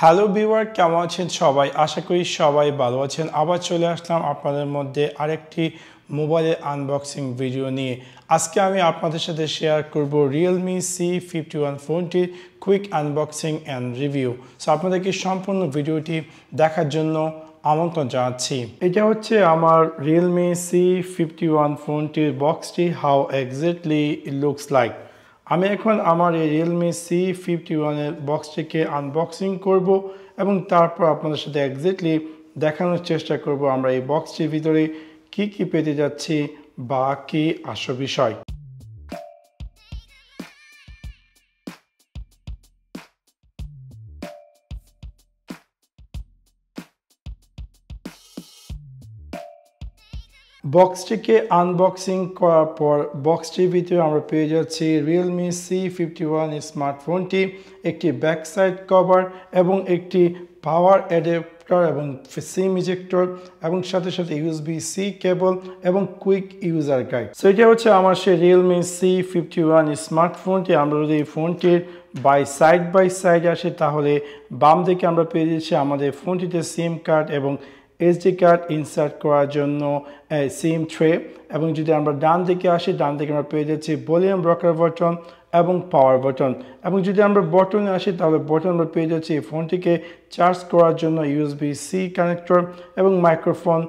Hello viewer, কেমন আছেন সবাই? আশা করি সবাই ভালো আছেন। আবার চলে আসলাম আপনাদের মধ্যে আরেকটি মোবাইলের আনবক্সিং ভিডিও নিয়ে। আজকে আমি আপনাদের সাথে শেয়ার করব Realme C51 ফোনটির quick unboxing and review. So আপনাদেরকে সম্পূর্ণ ভিডিওটি দেখার জন্য আমন্ত্রণ জানাচ্ছি। এটা হচ্ছে আমার Realme C51 ফোনটির বক্সটি, how exactly it looks like. আমি এখন আমার এই Realme C51 এর বক্সটিকে আনবক্সিং করব এবং তারপর আপনাদের সাথে এক্স্যাক্টলি দেখানোর চেষ্টা করব আমরা এই বক্সটির ভিতরে কি কি পেতে যাচ্ছি বা কি আসল বিষয়। বক্সটিকে আনবক্সিং করার পর বক্সটির ভিতরে আমরা পেয়ে যাচ্ছি Realme C51 স্মার্টফোনটি, একটি ব্যাক সাইড কভার এবং একটি পাওয়ার অ্যাডাপ্টার এবং সিম ইজেক্টর এবং সাথে সাথে USB-C কেবল এবং কুইক ইউজার গাইড। সো এটা হচ্ছে আমার সেই Realme C51 স্মার্টফোনটি। আমরা যদি এই ফোনটির বাই সাইড আসি তাহলে বাম দিকে আমরা পেয়ে যাচ্ছি আমাদের ফোনটিতে সিম কার্ড এবং SD কার্ড ইনসার্ট করার জন্য সিম ট্রে, এবং যদি আমরা ডান দিকে আসি ডান দিকে আমরা পেয়ে যাচ্ছি ভলিউম রকার বাটন এবং পাওয়ার বাটন, এবং যদি আমরা বটনে আসি তাহলে বটন আমরা পেয়ে যাচ্ছি এই ফোনটিকে চার্জ করার জন্য USB-C কানেক্টর এবং মাইক্রোফোন,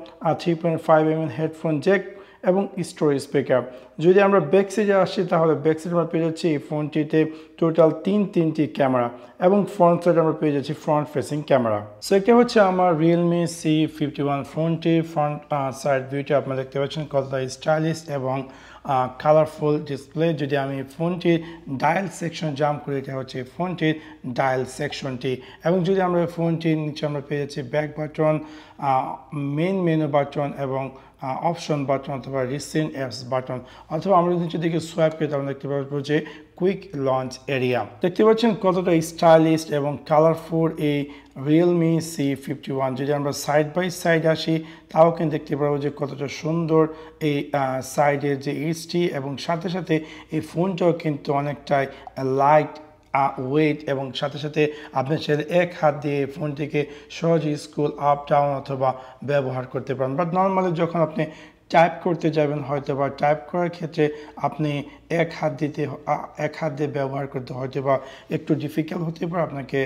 3.5mm হেডফোন জ্যাক এবং স্টোরেজ ব্যাকআপ। যদি আমরা ব্যাক সাইডে আসি তাহলে ব্যাক সাইডে আমরা পেয়ে যাচ্ছি এই ফোনটিতে টোটাল তিনটি ক্যামেরা এবং ফ্রন্ট সাইডে আমরা পেয়ে যাচ্ছি ফ্রন্ট ফেসিং ক্যামেরা। সো এটা হচ্ছে আমার Realme C51 ফোনটির ফ্রন্ট সাইড ভিউটি। আপনারা দেখতে পাচ্ছেন কতটা স্টাইলিশ এবং কালারফুল ডিসপ্লে। যদি আমি ফোনটির ডায়াল সেকশন জাম্প করি, এটা হচ্ছে ফোনটির ডায়াল সেকশনটি, এবং যদি আমরা ফোনটির নিচে আমরা পেয়ে যাচ্ছি back button, main menu button এবং অপশন বাটন অথবা রিসেন্ট অ্যাপস বাটন, অথবা আমরা যদি দিকে সোয়াইপ করি তাহলে দেখতে পাবো যে কুইক লঞ্চ এরিয়া। দেখতে পাচ্ছেন কতটা স্টাইলিশ এবং কালারফুল এই Realme C51। যদি আমরা সাইড বাই সাইড আসি তাও কিন্তু দেখতে পাবো যে কতটা সুন্দর এই সাইডের যে এইচটি, এবং সাথে সাথে এই ফোনটাও কিন্তু অনেকটাই লাইট ওয়েট, এবং সাথে সাথে আপনি চাইলে এক হাত দিয়ে ফোনটিকে সহজে স্কুল আপ ডাউন অথবা ব্যবহার করতে পারেন। বাট নর্মালি যখন আপনি টাইপ করতে যাবেন হয়তো বা টাইপ করার ক্ষেত্রে আপনি এক হাত দিয়ে ব্যবহার করতে হয়তো বা একটু ডিফিকাল্ট হতে পারে। আপনাকে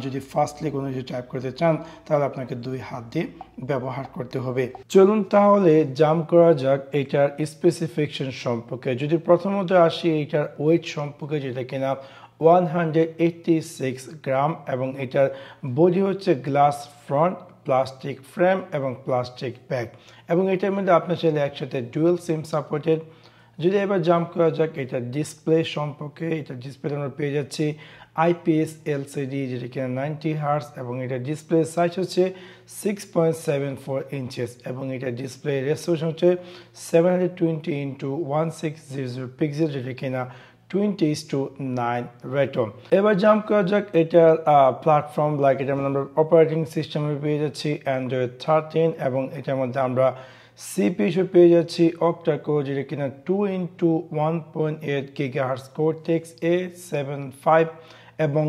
যদি ফাস্টলি কোনো কিছু টাইপ করতে চান তাহলে আপনাকে 2 হাত দিয়ে ব্যবহার করতে হবে। চলুন তাহলে জাম্প করা যাক এটার স্পেসিফিকেশন সম্পর্কে। যদি প্রথমত আসি এটার ওয়েট সম্পর্কে, যেটা কিনা 186 গ্রাম, এবং এটার বডি হচ্ছে গ্লাস ফ্রন্ট, প্লাস্টিক ফ্রেম এবং প্লাস্টিক ব্যাগ, এবং এটার মধ্যে আপনার চাইলে একসাথে ডুয়েল সিম সাপোর্টেড। যদি এবার জাম্প করা যাক এটার ডিসপ্লে সম্পর্কে, এটার ডিসপ্লে আমরা পেয়ে যাচ্ছি IPS LCD, যেটা কিনা 90 হার্টজ, এবং এটার ডিসপ্লে সাইজ হচ্ছে 6.74 ইঞ্চেস, এবং এটার ডিসপ্লে রেজোলিউশন হচ্ছে 720x1600 পিক্সেল, যেটা কিনা 20:9 রেটো। এবার জাম্প করা যাক এটার প্ল্যাটফর্ম, লাইক এটার মধ্যে আমরা অপারেটিং সিস্টেম পেয়ে যাচ্ছি Android 13, এবং এটার মধ্যে আমরা CPU পেয়ে যাচ্ছি octa-core, যেটা কিনা 2x1.8 GHz Cortex A75 এবং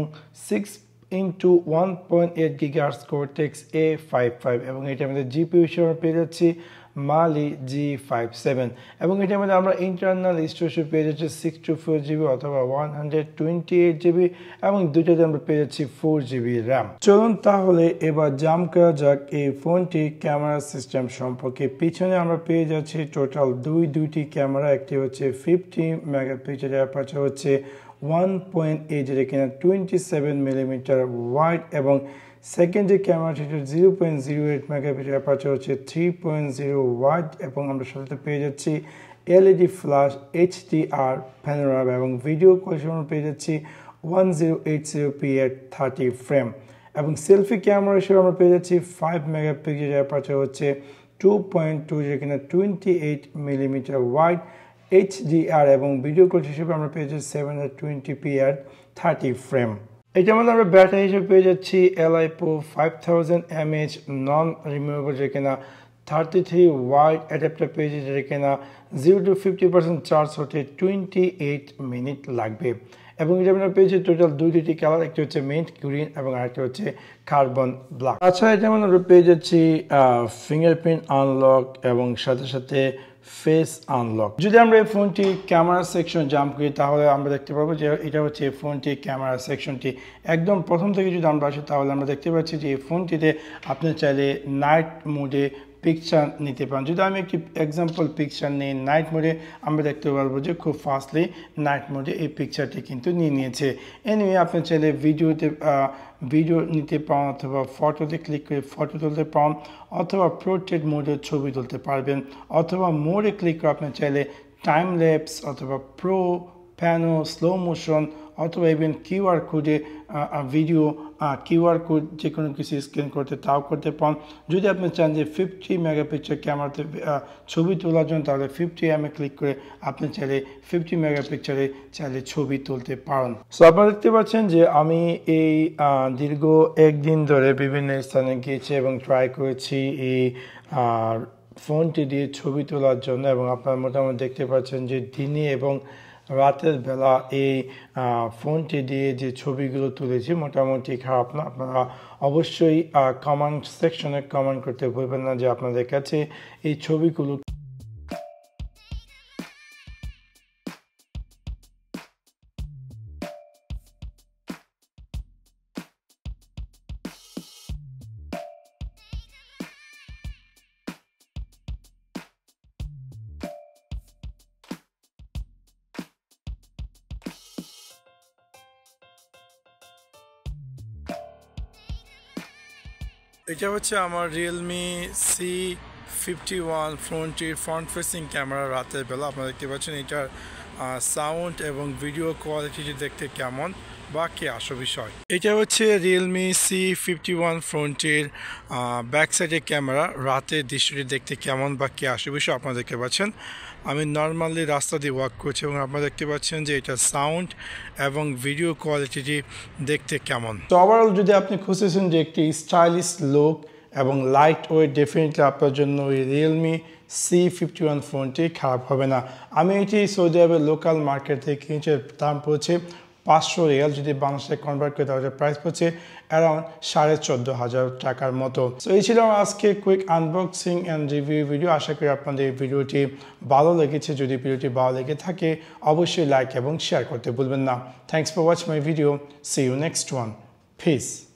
6x1.8 GHz Cortex A55, এবং এটার মধ্যে GPU হিসেবে পেয়ে যাচ্ছি Mali G57, এবং এটার মধ্যে আমরা ইন্টারনাল স্টোরেজ পেয়ে যাচ্ছি 64GB অথবা 128GB, এবং দুইটাতে আমরা পেয়ে যাচ্ছি 4GB RAM। চলুন তাহলে এবার জাম্প করা যাক এই ফোনটি ক্যামেরা সিস্টেম সম্পর্কে। পিছনে আমরা পেয়ে যাচ্ছি টোটাল দুইটি ক্যামেরা। একটি হচ্ছে 50 মেগাপিক্সেল, অ্যাপারচার হচ্ছে 1.8, যেটা কিনা 27mm ওয়াইড, এবং সেকেন্ড যে ক্যামেরাটি 0.08 মেগাপিক্সেল, অ্যাপারচার হচ্ছে 3.0 ওয়াইড, এবং আমরা সাথে পেয়ে যাচ্ছি LED ফ্ল্যাশ, HDR প্যানোরামা, এবং ভিডিও কোয়ালিটি পেয়ে যাচ্ছি 1080p at 30 ফ্রেম, এবং সেলফি ক্যামেরা হিসেবে আমরা পেয়ে যাচ্ছি 5 মেগাপিক্সেল, অ্যাপারচার হচ্ছে 2.2, যেটা কিনা 28mm ওয়াইড, HDR, এবং ভিডিও কোয়ালিটি হিসেবে আমরা পেয়ে যাচ্ছি 720p at 30 ফ্রেম। এটার মধ্যে আমরা ব্যাটারি হিসেবে পেয়ে যাচ্ছি LiPo 5000 mAh নন রিমুভেবল, যেটা কিনা 33 ওয়াট অ্যাডাপ্টার পেয়ে যাচ্ছি, যেটা কিনা 0 to 50% চার্জ হতে 28 মিনিট লাগবে। এবং এটা আমরা পেয়েছি টোটাল দুইটি কালার, একটি হচ্ছে মিন্ট গ্রিন এবং আরেকটি হচ্ছে কার্বন ব্ল্যাক। তাছাড়া এটা আমরা পেয়ে যাচ্ছি ফিঙ্গারপ্রিন্ট আনলক এবং সাথে সাথে ফেস আনলক। যদি আমরা এই ফোনটি ক্যামেরা সেকশন জাম্প করি তাহলে আমরা দেখতে পাবো যে এটা হচ্ছে এই ফোনটি ক্যামেরা সেকশনটি একদম প্রথম থেকে যদি আমরা আসি তাহলে আমরা দেখতে পাচ্ছি যে এই ফোনটিতে আপনি চাইলে নাইট মোডে পিকচার নিতে পারেন। যদি আমি একটি এক্সাম্পল পিকচার নিই নাইট মোডে, আমরা দেখতে পারবো যে খুব ফাস্টলি নাইট মোডে এই পিকচারটি কিন্তু নিয়ে নিয়েছে। এনিওয়ে আপনি চাইলে ভিডিও নিতে পারেন অথবা ফটোতে ক্লিক করে ফটো তুলতে পারেন অথবা পোর্ট্রেট মোডে ছবি তুলতে পারবেন অথবা মোডে ক্লিক করে আপনি চাইলে টাইম ল্যাপস অথবা প্রো প্যানো স্লো মোশন অথবা ইভেন কিউআর কোডে ভিডিও কিউআর কোড যে কোনো কিছু স্ক্যান করতে তাও করতে পারেন। যদি আপনি চান যে 50 মেগাপিক্সেল ক্যামেরাতে ছবি তোলার জন্য তাহলে 50 ক্লিক করে আপনি চাইলে 50 মেগাপিক্সেলে চাইলে ছবি তুলতে পারেন। সো আপনারা দেখতে পাচ্ছেন যে আমি এই দীর্ঘ একদিন ধরে বিভিন্ন স্থানে গিয়েছি এবং ট্রাই করেছি এই ফোনটি দিয়ে ছবি তোলার জন্য এবং আপনারা মোটামুটি দেখতে পাচ্ছেন যে দিনে এবং রাতের বেলা এই ফোনটি দিয়ে যে ছবিগুলো তুলেছি মোটামুটি খারাপ না। আপনারা অবশ্যই কমেন্ট সেকশনে কমেন্ট করতে ভুলবেন না যে আপনাদের কাছে এই ছবিগুলো এটা হচ্ছে আমার Realme C51 ফোনটির ফ্রন্ট ফেসিং ক্যামেরা রাতের বেলা। আপনারা দেখতে পাচ্ছেন এটার সাউন্ড এবং ভিডিও কোয়ালিটি দেখতে কেমন বা কি আসল বিষয়। এটা হচ্ছে Realme C51 ফোনটির ব্যাক সাইডের ক্যামেরা রাতের দৃশ্যটি দেখতে কেমন বা কি আসল বিষয় আপনারা দেখতে পাচ্ছেন। আমি নর্মালি রাস্তা দিয়ে ওয়াক করছি এবং আপনারা দেখতে পাচ্ছেন যে এটা সাউন্ড এবং ভিডিও কোয়ালিটি দেখতে কেমন। তো ওভারঅল যদি আপনি খুঁজেছেন যে একটি স্টাইলিশ লুক এবং লাইট ওয়েট, ডেফিনেটলি আপনার জন্য ওই Realme C51 ফোনটি খারাপ হবে না। আমি এটি সৌদি আরবের লোকাল মার্কেট থেকে কিনেছি, দাম পড়ছে 500 রিয়াল, যদি বাংলাদেশে কনভার্ট করে তাহলে প্রাইস পড়ছে অ্যারাউন্ড 14,500 টাকার মতো। তো এই ছিল আমার আজকে quick unboxing and review video. আশা করি আপনাদের এই ভিডিওটি ভালো লেগেছে। যদি ভিডিওটি ভালো লেগে থাকে অবশ্যই লাইক এবং শেয়ার করতে ভুলবেন না। Thanks for watching my video. See you next one. Piece.